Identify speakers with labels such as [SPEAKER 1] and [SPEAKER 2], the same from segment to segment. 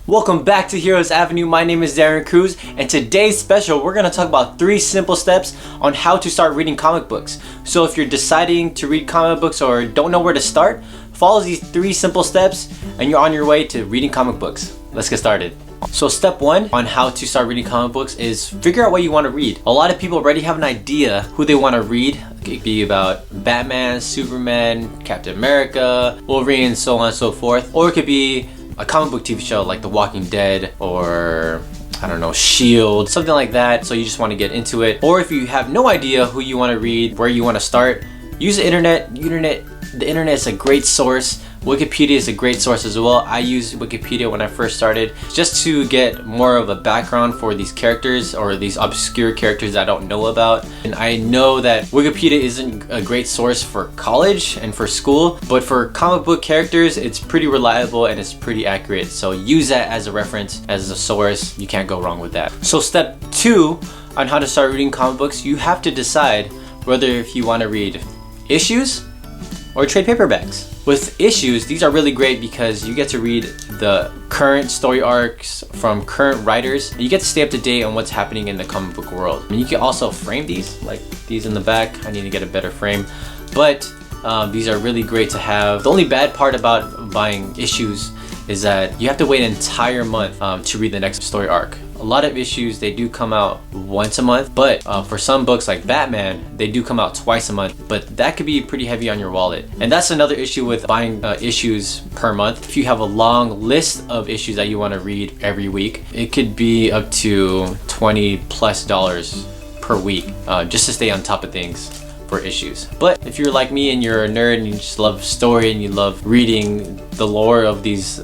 [SPEAKER 1] Welcome back to Heroes Avenue. My name is Darren Cruz, and today's special we're going to talk about 3 simple steps on how to start reading comic books. So if you're deciding to read comic books or don't know where to start, follow these 3 simple steps and you're on your way to reading comic books. Let's get started. So step 1 on how to start reading comic books is figure out what you want to read. A lot of people already have an idea who they want to read. It could be about Batman, Superman, Captain America, Wolverine, so on and so forth. Or it could be a comic book TV show like The Walking Dead or I don't know, S.H.I.E.L.D., something like that, so you just want to get into it. Or if you have no idea who you want to read, where you want to start, use the internet. The internet is a great source. Wikipedia is a great source as well. I used Wikipedia when I first started just to get more of a background for these characters or these obscure characters I don't know about. And I know that Wikipedia isn't a great source for college and for school, but for comic book characters, it's pretty reliable and it's pretty accurate. So use that as a reference, as a source. You can't go wrong with that. So step 2 on how to start reading comic books, you have to decide whether if you want to read issues or trade paperbacks. With issues, these are really great because you get to read the current story arcs from current writers. You get to stay up to date on what's happening in the comic book world. And you can also frame these, like these in the back. I need to get a better frame. But these are really great to have. The only bad part about buying issues is that you have to wait an entire month to read the next story arc. A lot of issues, they do come out once a month, but for some books like Batman, they do come out twice a month, but that could be pretty heavy on your wallet. And that's another issue with buying issues per month. If you have a long list of issues that you want to read every week, it could be up to $20+ per week just to stay on top of things for issues. But if you're like me and you're a nerd and you just love story and you love reading the lore of these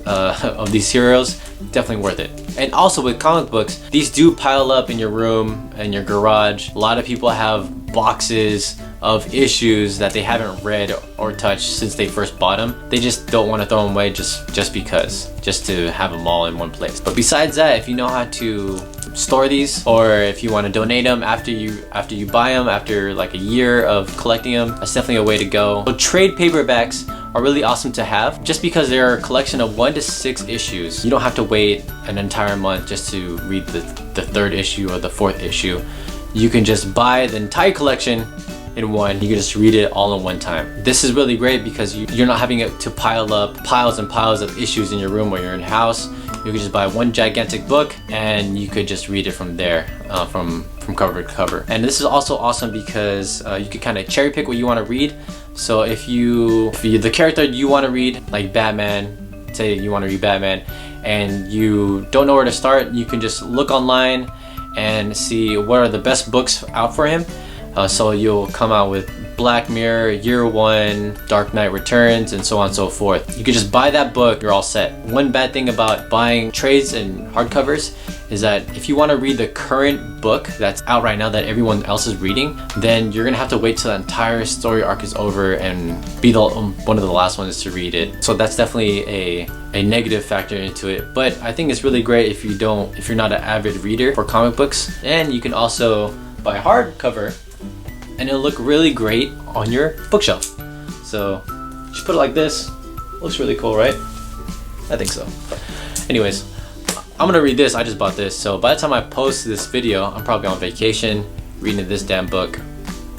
[SPEAKER 1] heroes, definitely worth it. And also with comic books, these do pile up in your room and your garage. A lot of people have boxes of issues that they haven't read or touched since they first bought them. They just don't want to throw them away just because, just to have them all in one place. But besides that, if you know how to store these, or if you want to donate them after you buy them, after like a year of collecting them, that's definitely a way to go. So trade paperbacks are really awesome to have just because they're a collection of 1 to 6 issues. You don't have to wait an entire month just to read the 3rd issue or the 4th issue. You can just buy the entire collection in one. You can just read it all in one time. This is really great because you're not having to pile up piles and piles of issues in your room or your house. You could just buy one gigantic book and you could just read it from there, from cover to cover. And this is also awesome because you could kind of cherry pick what you want to read. So if the character you want to read, like Batman, say you want to read Batman and you don't know where to start, you can just look online and see what are the best books out for him. So you'll come out with Black Mirror, Year One, Dark Knight Returns, and so on and so forth. You can just buy that book, you're all set. One bad thing about buying trades and hardcovers is that if you want to read the current book that's out right now that everyone else is reading, then you're gonna have to wait till the entire story arc is over and be one of the last ones to read it. So that's definitely a negative factor into it. But I think it's really great if you're not an avid reader for comic books. And you can also buy hardcover and it'll look really great on your bookshelf. So just put it like this. Looks really cool, right? I think so. Anyways, I'm gonna read this. I just bought this, so by the time I post this video, I'm probably on vacation reading this damn book.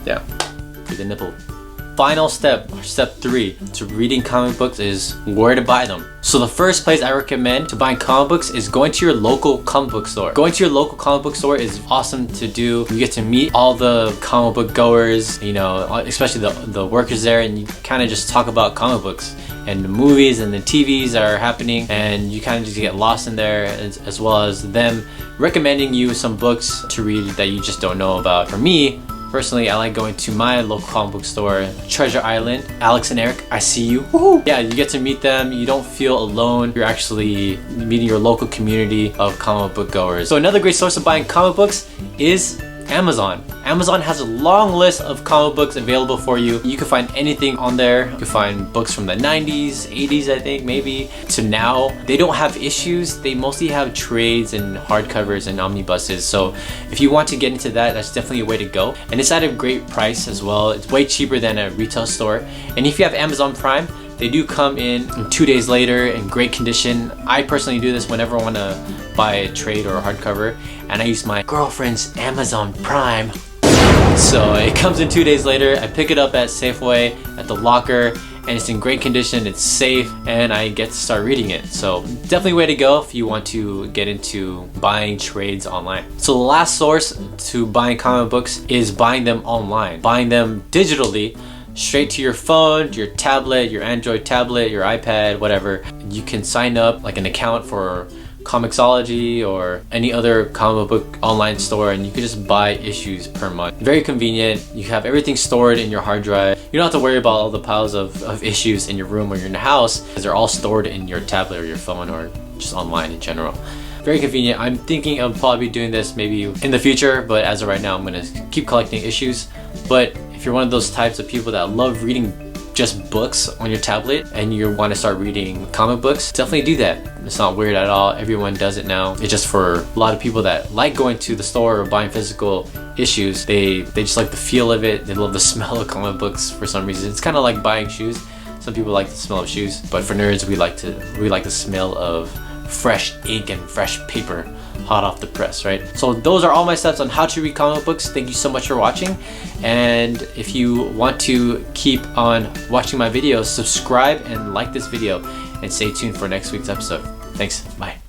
[SPEAKER 1] Yeah, read the nipple. Final step, or step 3 to reading comic books is where to buy them. So the first place I recommend to buying comic books is going to your local comic book store. Going to your local comic book store is awesome to do. You get to meet all the comic book goers, you know, especially the workers there, and you kind of just talk about comic books and the movies and the TVs that are happening, and you kind of just get lost in there, as well as them recommending you some books to read that you just don't know about. For me, personally, I like going to my local comic book store, Treasure Island. Alex and Eric, I see you. Woohoo! Yeah, you get to meet them. You don't feel alone. You're actually meeting your local community of comic book goers. So another great source of buying comic books is Amazon. Amazon has a long list of comic books available for you. You can find anything on there. You can find books from the 90s, 80s, I think, maybe, to now. They don't have issues. They mostly have trades and hardcovers and omnibuses. So if you want to get into that, that's definitely a way to go. And it's at a great price as well. It's way cheaper than a retail store. And if you have Amazon Prime, They do come in 2 days later in great condition. I personally do this whenever I want to buy a trade or a hardcover, and I use my girlfriend's Amazon Prime. So it comes in 2 days later. I pick it up at Safeway at the locker, and it's in great condition, it's safe, and I get to start reading it. So definitely way to go if you want to get into buying trades online. So the last source to buying comic books is buying them online, buying them digitally, straight to your phone, your tablet, your Android tablet, your iPad, whatever. You can sign up like an account for Comixology or any other comic book online store, and you can just buy issues per month. Very convenient. You have everything stored in your hard drive. You don't have to worry about all the piles of issues in your room or in your house, because they're all stored in your tablet or your phone or just online in general. Very convenient. I'm thinking of probably doing this maybe in the future, but as of right now, I'm gonna keep collecting issues. But if you're one of those types of people that love reading just books on your tablet and you want to start reading comic books, definitely do that. It's not weird at all. Everyone does it now. It's just for a lot of people that like going to the store or buying physical issues. They just like the feel of it. They love the smell of comic books for some reason. It's kind of like buying shoes. Some people like the smell of shoes, but for nerds, we like the smell of fresh ink and fresh paper hot off the press, right? So those are all my steps on how to read comic books. Thank you so much for watching, and if you want to keep on watching my videos, subscribe and like this video, and stay tuned for next week's episode. Thanks. Bye.